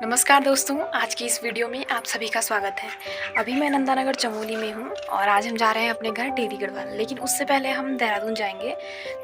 नमस्कार दोस्तों, आज की इस वीडियो में आप सभी का स्वागत है। अभी मैं नंदानगर चमोली में हूँ और आज हम जा रहे हैं अपने घर टेरी गढ़वाल। लेकिन उससे पहले हम देहरादून जाएंगे।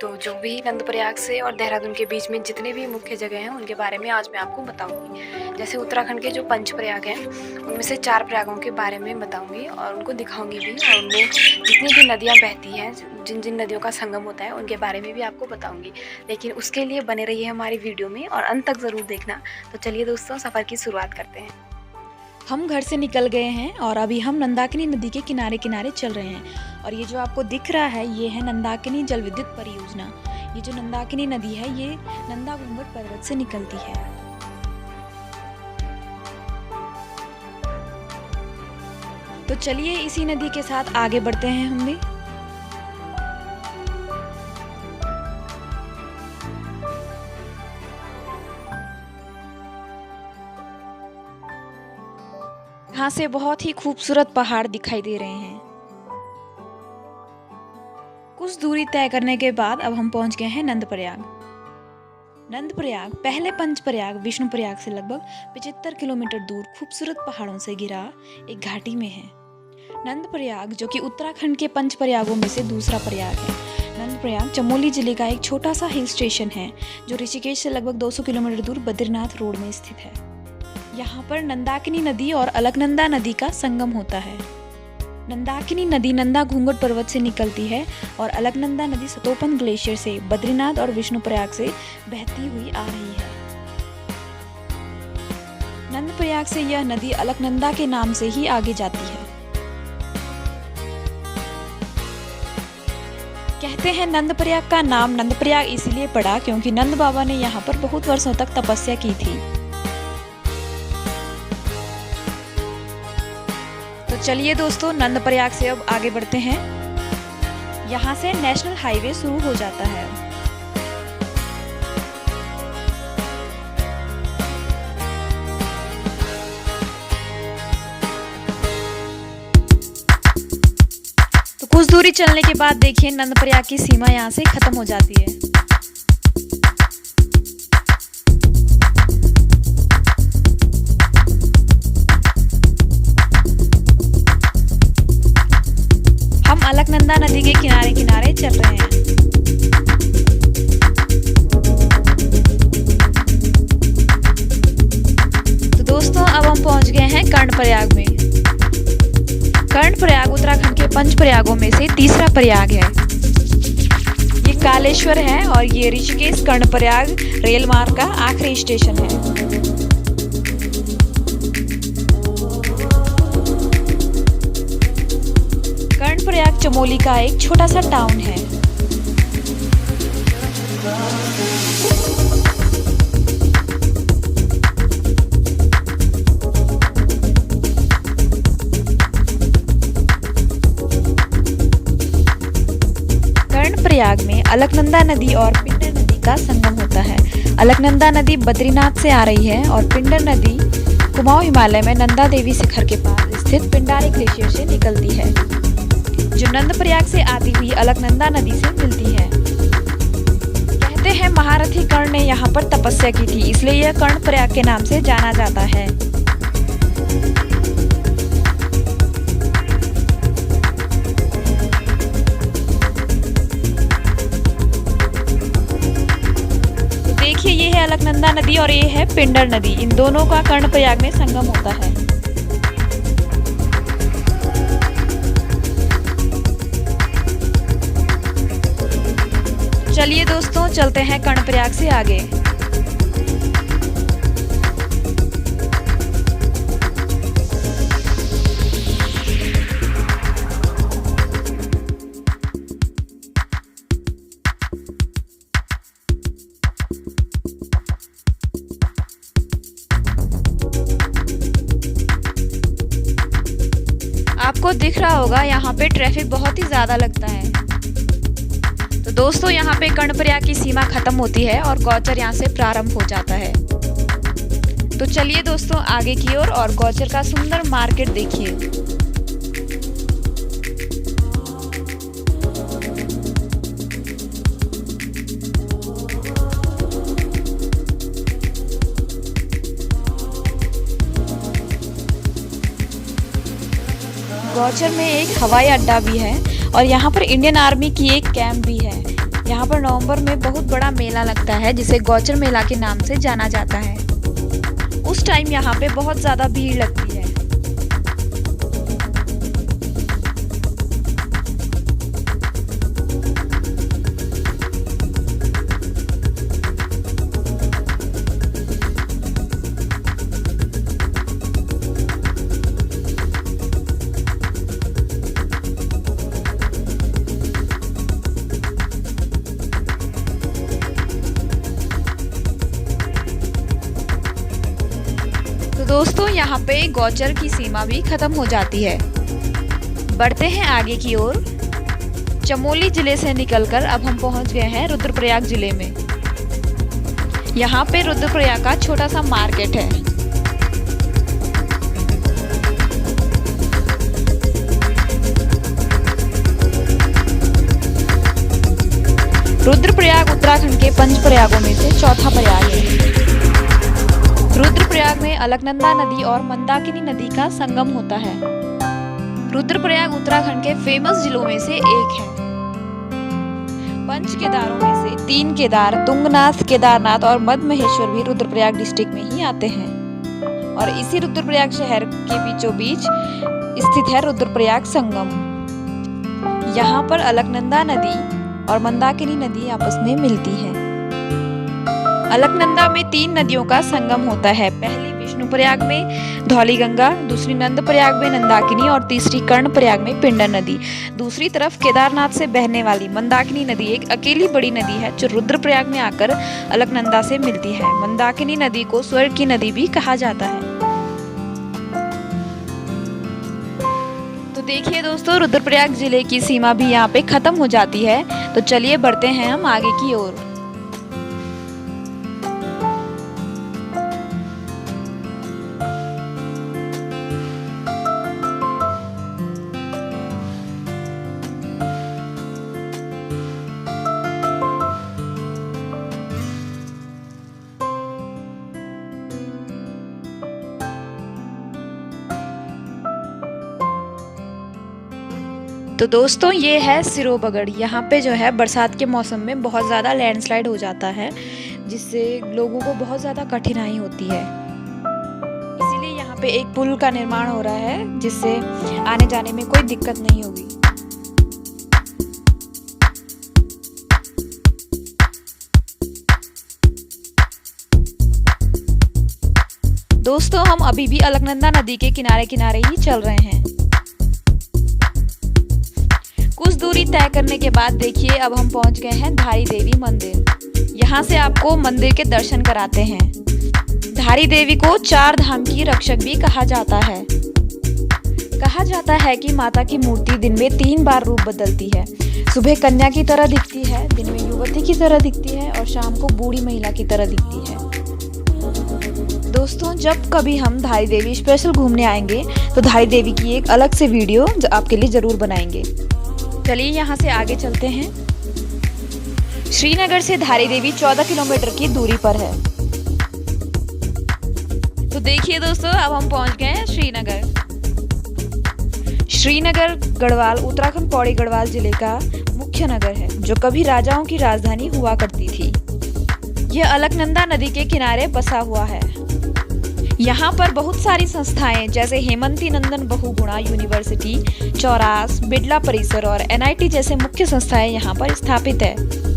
तो जो भी नंदप्रयाग से और देहरादून के बीच में जितने भी मुख्य जगह हैं उनके बारे में आज मैं आपको बताऊंगी। जैसे उत्तराखंड के जो पंच प्रयाग हैं उनमें से 4 प्रयागों के बारे में बताऊँगी और उनको दिखाऊँगी भी, और उनमें जितनी भी नदियाँ बहती हैं, जिन जिन नदियों का संगम होता है उनके बारे में भी आपको बताऊँगी। लेकिन उसके लिए बने रहिए हमारी वीडियो में और अंत तक ज़रूर देखना। तो चलिए दोस्तों, सफ़र की शुरुआत करते हैं। हम घर से निकल गए हैं और अभी हम नंदाकिनी नदी के किनारे किनारे चल रहे हैं। और ये जो आपको दिख रहा है ये है नंदाकिनी जल विद्युत परियोजना। ये जो नंदाकिनी नदी है ये नंदा घूंघट पर्वत से निकलती है। तो चलिए इसी नदी के साथ आगे बढ़ते हैं हम भी। यहाँ से बहुत ही खूबसूरत पहाड़ दिखाई दे रहे हैं। कुछ दूरी तय करने के बाद अब हम पहुंच गए हैं नंदप्रयाग। नंदप्रयाग पहले पंचप्रयाग विष्णुप्रयाग से लगभग 75 किलोमीटर दूर खूबसूरत पहाड़ों से घिरा एक घाटी में है। नंदप्रयाग जो कि उत्तराखंड के पंचप्रयागों में से दूसरा प्रयाग है। नंदप्रयाग चमोली जिले का एक छोटा सा हिल स्टेशन है जो ऋषिकेश से लगभग 200 किलोमीटर दूर बद्रीनाथ रोड में स्थित है। यहाँ पर नंदाकिनी नदी और अलकनंदा नदी का संगम होता है। नंदाकिनी नदी नंदा घूंघट पर्वत से निकलती है और अलकनंदा नदी सतोपन ग्लेशियर से बद्रीनाथ और विष्णुप्रयाग से बहती हुई आ रही है। नंदप्रयाग से यह नदी अलकनंदा के नाम से ही आगे जाती है। कहते हैं नंदप्रयाग का नाम नंदप्रयाग इसलिए पड़ा क्योंकि नंद बाबा ने यहाँ पर बहुत वर्षों तक तपस्या की थी। तो चलिए दोस्तों, नंदप्रयाग से अब आगे बढ़ते हैं। यहाँ से नेशनल हाईवे शुरू हो जाता है। तो कुछ दूरी चलने के बाद देखिए नंदप्रयाग की सीमा यहाँ से खत्म हो जाती है। अलकनंदा नदी के किनारे किनारे चल रहे हैं। तो दोस्तों अब हम पहुंच गए हैं कर्णप्रयाग में। कर्णप्रयाग उत्तराखंड के पंच प्रयागों में से तीसरा प्रयाग है। ये कालेश्वर है और ये ऋषिकेश कर्णप्रयाग रेल मार्ग का आखिरी स्टेशन है। कर्णप्रयाग चमोली का एक छोटा सा टाउन है। कर्णप्रयाग में अलकनंदा नदी और पिंडर नदी का संगम होता है। अलकनंदा नदी बद्रीनाथ से आ रही है और पिंडर नदी कुमाऊं हिमालय में नंदा देवी शिखर के पास स्थित पिंडारी ग्लेशियर से निकलती है, जो नंदप्रयाग से आती हुई अलकनंदा नदी से मिलती है। कहते हैं महारथी कर्ण ने यहाँ पर तपस्या की थी, इसलिए यह कर्णप्रयाग के नाम से जाना जाता है। तो देखिए ये है अलकनंदा नदी और ये है पिंडर नदी। इन दोनों का कर्णप्रयाग में संगम होता है। चलिए दोस्तों चलते हैं कर्णप्रयाग से आगे। आपको दिख रहा होगा यहाँ पे ट्रैफिक बहुत ही ज्यादा लगता है। तो दोस्तों यहाँ पे कर्णप्रयाग की सीमा खत्म होती है और गौचर यहाँ से प्रारंभ हो जाता है। तो चलिए दोस्तों आगे की ओर और गौचर का सुंदर मार्केट देखिए। गौचर में एक हवाई अड्डा भी है और यहाँ पर इंडियन आर्मी की एक कैंप भी है। यहाँ पर नवंबर में बहुत बड़ा मेला लगता है जिसे गौचर मेला के नाम से जाना जाता है। उस टाइम यहाँ पे बहुत ज़्यादा भीड़ लगती है। तो दोस्तों यहाँ पे गौचर की सीमा भी खत्म हो जाती है। बढ़ते हैं आगे की ओर। चमोली जिले से निकलकर अब हम पहुँच गए हैं रुद्रप्रयाग जिले में। यहाँ पे रुद्रप्रयाग का छोटा सा मार्केट है। रुद्रप्रयाग उत्तराखंड के 5 प्रयागों में से चौथा प्रयाग है। रुद्रप्रयाग में अलकनंदा नदी और मंदाकिनी नदी का संगम होता है। रुद्रप्रयाग उत्तराखंड के फेमस जिलों में से एक है। 5 केदारों में से 3 केदार तुंगनाथ, केदारनाथ और मध्य महेश्वर भी रुद्रप्रयाग डिस्ट्रिक्ट में ही आते हैं और इसी रुद्रप्रयाग शहर के बीचों बीच स्थित है रुद्रप्रयाग संगम। यहाँ पर अलकनंदा नदी और मंदाकिनी नदी आपस में मिलती है। अलकनंदा में 3 नदियों का संगम होता है। पहली विष्णुप्रयाग में धौलीगंगा, दूसरी नंदप्रयाग में नंदाकिनी और तीसरी कर्णप्रयाग में पिंडर नदी। दूसरी तरफ केदारनाथ से बहने वाली मंदाकिनी नदी एक अकेली बड़ी नदी है जो रुद्रप्रयाग में आकर अलकनंदा से मिलती है। मंदाकिनी नदी को स्वर्ग की नदी भी कहा जाता है। तो देखिए दोस्तों, रुद्रप्रयाग जिले की सीमा भी यहाँ पे खत्म हो जाती है। तो चलिए बढ़ते हैं हम आगे की ओर। तो दोस्तों ये है सिरोबगढ़। यहाँ पे जो है बरसात के मौसम में बहुत ज़्यादा लैंडस्लाइड हो जाता है जिससे लोगों को बहुत ज़्यादा कठिनाई होती है। इसीलिए यहाँ पे एक पुल का निर्माण हो रहा है जिससे आने जाने में कोई दिक्कत नहीं होगी। दोस्तों हम अभी भी अलकनंदा नदी के किनारे किनारे ही चल रहे हैं। कुछ दूरी तय करने के बाद देखिए अब हम पहुंच गए हैं धारी देवी मंदिर। यहाँ से आपको मंदिर के दर्शन कराते हैं। धारी देवी को 4 धाम की रक्षक भी कहा जाता है। कहा जाता है कि माता की मूर्ति दिन में 3 बार रूप बदलती है। सुबह कन्या की तरह दिखती है, दिन में युवती की तरह दिखती है और शाम को बूढ़ी महिला की तरह दिखती है। दोस्तों जब कभी हम धारी देवी स्पेशल घूमने आएंगे तो धारी देवी की एक अलग से वीडियो आपके लिए जरूर बनाएंगे। चलिए यहाँ से आगे चलते हैं। श्रीनगर से धारी देवी 14 किलोमीटर की दूरी पर है। तो देखिए दोस्तों अब हम पहुँच गए हैं श्रीनगर। श्रीनगर गढ़वाल उत्तराखंड पौड़ी गढ़वाल जिले का मुख्य नगर है जो कभी राजाओं की राजधानी हुआ करती थी। यह अलकनंदा नदी के किनारे बसा हुआ है। यहाँ पर बहुत सारी संस्थाएं जैसे हेमंती नंदन बहुगुणा यूनिवर्सिटी, चौरास, बिड़ला परिसर और NIT जैसे मुख्य संस्थाएं यहाँ पर स्थापित है।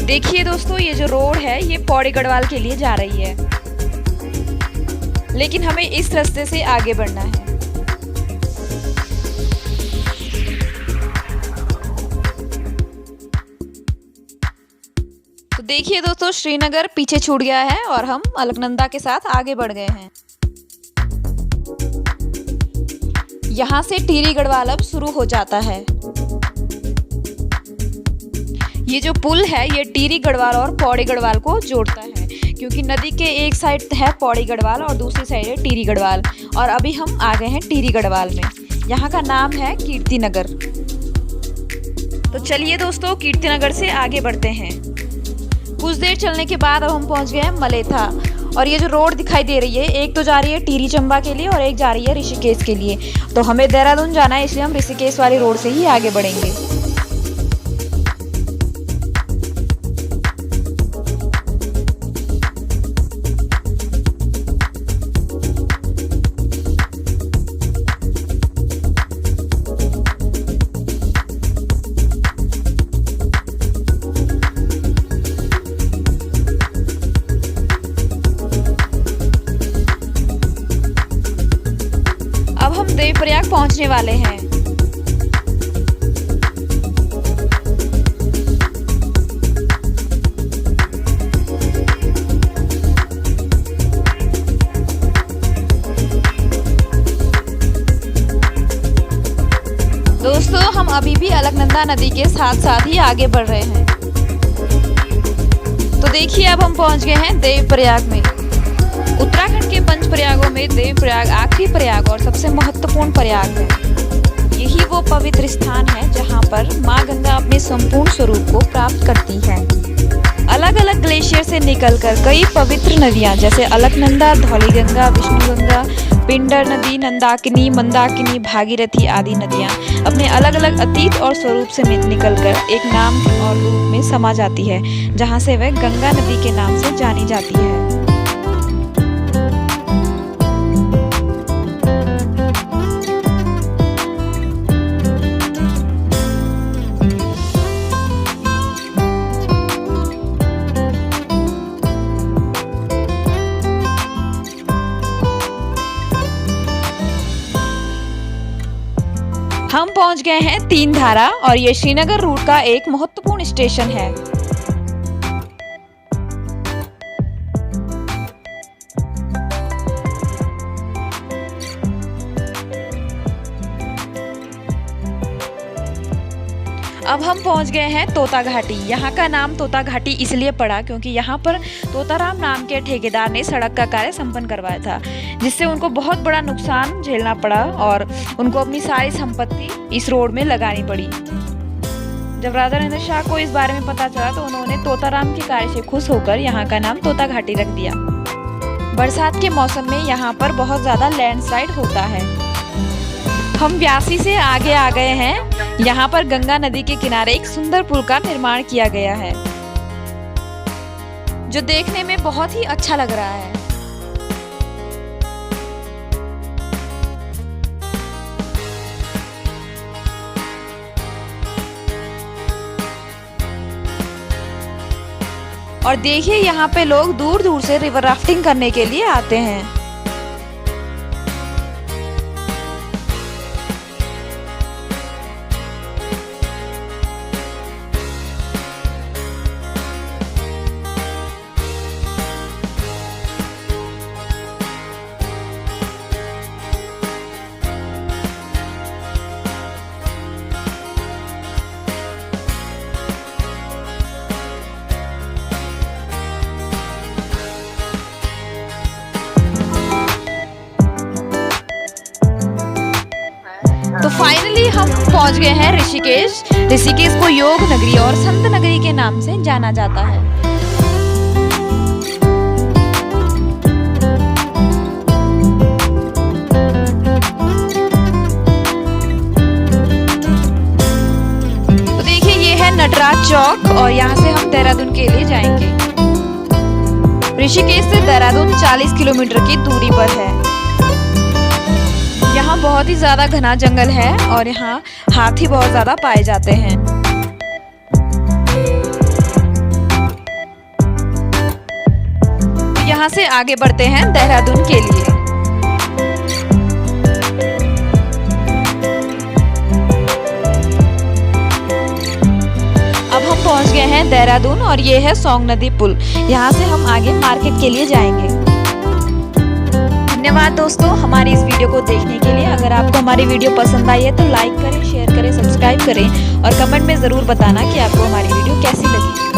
देखिए दोस्तों ये जो रोड है ये पौड़ी गढ़वाल के लिए जा रही है, लेकिन हमें इस रास्ते से आगे बढ़ना है। तो देखिए दोस्तों श्रीनगर पीछे छूट गया है और हम अलकनंदा के साथ आगे बढ़ गए हैं। यहाँ से टिहरी गढ़वाल अब शुरू हो जाता है। ये जो पुल है ये टिहरी गढ़वाल और पौड़ी गढ़वाल को जोड़ता है, क्योंकि नदी के एक साइड है पौड़ी गढ़वाल और दूसरी साइड है टिहरी गढ़वाल। और अभी हम आ गए हैं टिहरी गढ़वाल में। यहाँ का नाम है कीर्तिनगर। तो चलिए दोस्तों, कीर्तिनगर से आगे बढ़ते हैं। कुछ देर चलने के बाद अब हम पहुँच गए हैं मलेथा। और ये जो रोड दिखाई दे रही है, एक तो जा रही है टिहरी चंबा के लिए और एक जा रही है ऋषिकेश के लिए। तो हमें देहरादून जाना है, इसलिए हम ऋषिकेश वाली रोड से ही आगे बढ़ेंगे। देवप्रयाग पहुंचने वाले हैं। दोस्तों, हम अभी भी अलकनंदा नदी के साथ साथ ही आगे बढ़ रहे हैं। तो देखिए, अब हम पहुंच गए हैं देवप्रयाग में। उत्तराखंड के पंच प्रयागों में देवप्रयाग आखिरी प्रयाग और सबसे महत्वपूर्ण प्रयाग है। यही वो पवित्र स्थान है जहां पर मां गंगा अपने संपूर्ण स्वरूप को प्राप्त करती है। अलग अलग ग्लेशियर से निकलकर कई पवित्र नदियां जैसे अलकनंदा, धौलीगंगा, विष्णुगंगा, पिंडर नदी, नंदाकिनी, मंदाकिनी, भागीरथी आदि नदियां अपने अलग अलग अतीत और स्वरूप से निकलकर एक नाम और रूप में समा जाती है, जहां से वह गंगा नदी के नाम से जानी जाती है। हम पहुंच गए हैं तीन धारा और ये श्रीनगर रूट का एक महत्वपूर्ण स्टेशन है। अब हम पहुंच गए हैं तोता घाटी। यहाँ का नाम तोता घाटी इसलिए पड़ा क्योंकि यहाँ पर तोताराम नाम के ठेकेदार ने सड़क का कार्य संपन्न करवाया था, जिससे उनको बहुत बड़ा नुकसान झेलना पड़ा और उनको अपनी सारी संपत्ति इस रोड में लगानी पड़ी। जब राजा नरेंद्र शाह को इस बारे में पता चला तो उन्होंने तोताराम के कार्य से खुश होकर यहाँ का नाम तोता घाटी रख दिया। बरसात के मौसम में यहाँ पर बहुत ज्यादा लैंडस्लाइड होता है। हम व्यासी से आगे आ गए हैं। यहाँ पर गंगा नदी के किनारे एक सुंदर पुल का निर्माण किया गया है, जो देखने में बहुत ही अच्छा लग रहा है। और देखिए, यहाँ पे लोग दूर दूर से रिवर राफ्टिंग करने के लिए आते हैं। तो फाइनली हम पहुंच गए हैं ऋषिकेश। ऋषिकेश को योग नगरी और संत नगरी के नाम से जाना जाता है। तो देखिए, ये है नटराज चौक और यहाँ से हम देहरादून के लिए जाएंगे। ऋषिकेश से देहरादून 40 किलोमीटर की दूरी पर है। यहाँ बहुत ही ज्यादा घना जंगल है और यहाँ हाथी बहुत ज्यादा पाए जाते हैं। तो यहाँ से आगे बढ़ते हैं देहरादून के लिए। अब हम पहुँच गए हैं देहरादून और ये है सोंग नदी पुल। यहाँ से हम आगे मार्केट के लिए जाएंगे। धन्यवाद दोस्तों हमारी इस वीडियो को देखने के लिए। अगर अगर आपको हमारी वीडियो पसंद आई है तो लाइक करें, शेयर करें, सब्सक्राइब करें और कमेंट में ज़रूर बताना कि आपको हमारी वीडियो कैसी लगी।